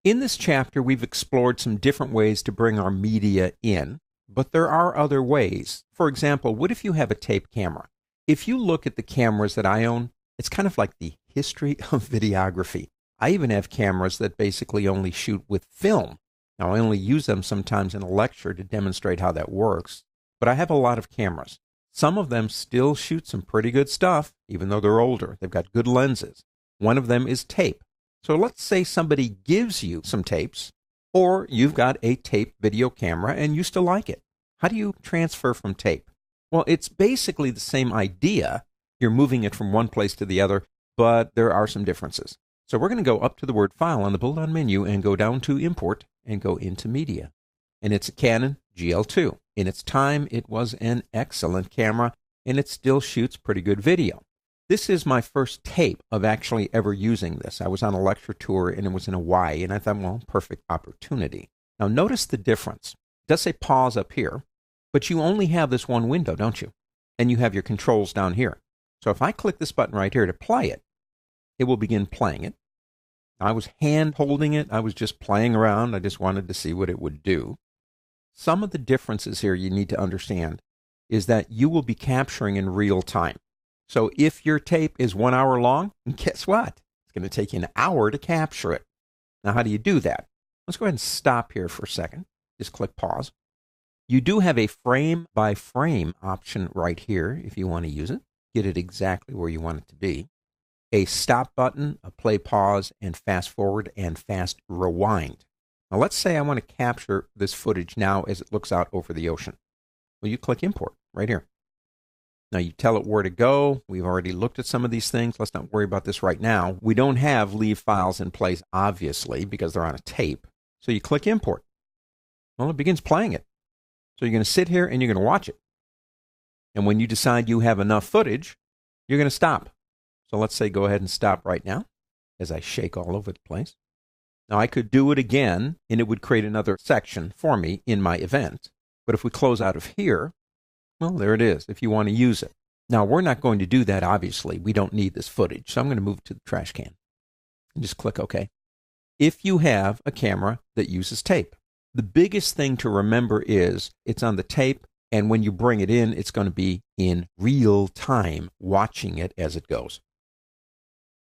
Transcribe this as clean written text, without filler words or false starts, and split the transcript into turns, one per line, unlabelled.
In this chapter, we've explored some different ways to bring our media in, but there are other ways. For example, what if you have a tape camera? If you look at the cameras that I own, it's kind of like the history of videography. I even have cameras that basically only shoot with film. Now, I only use them sometimes in a lecture to demonstrate how that works, but I have a lot of cameras. Some of them still shoot some pretty good stuff, even though they're older. They've got good lenses. One of them is tape. So let's say somebody gives you some tapes, or you've got a tape video camera and you still like it. How do you transfer from tape? Well, it's basically the same idea. You're moving it from one place to the other, but there are some differences. So we're going to go up to the word File on the pull-down menu and go down to Import and go into Media. And it's a Canon GL2. In its time, it was an excellent camera, and it still shoots pretty good video. This is my first tape of actually ever using this. I was on a lecture tour, and it was in Hawaii, and I thought, well, perfect opportunity. Now, notice the difference. It does say pause up here, but you only have this one window, don't you? And you have your controls down here. So if I click this button right here to play it, it will begin playing it. I was hand holding it. I was just playing around. I just wanted to see what it would do. Some of the differences here you need to understand is that you will be capturing in real time. So if your tape is 1 hour long, guess what? It's going to take you an hour to capture it. Now, how do you do that? Let's go ahead and stop here for a second. Just click pause. You do have a frame by frame option right here if you want to use it. Get it exactly where you want it to be. A stop button, a play pause, and fast forward and fast rewind. Now let's say I want to capture this footage now as it looks out over the ocean. Well, you click import right here. Now you tell it where to go. We've already looked at some of these things. Let's not worry about this right now. We don't have leave files in place, obviously, because they're on a tape. So you click import. Well, it begins playing it. So you're going to sit here and you're going to watch it. And when you decide you have enough footage, you're going to stop. So let's say go ahead and stop right now as I shake all over the place. Now I could do it again and it would create another section for me in my event. But if we close out of here, well, there it is if you want to use it. Now we're not going to do that, obviously. We don't need this footage. So I'm going to move to the trash can and just click OK. If you have a camera that uses tape, the biggest thing to remember is it's on the tape, and when you bring it in, it's going to be in real time, watching it as it goes.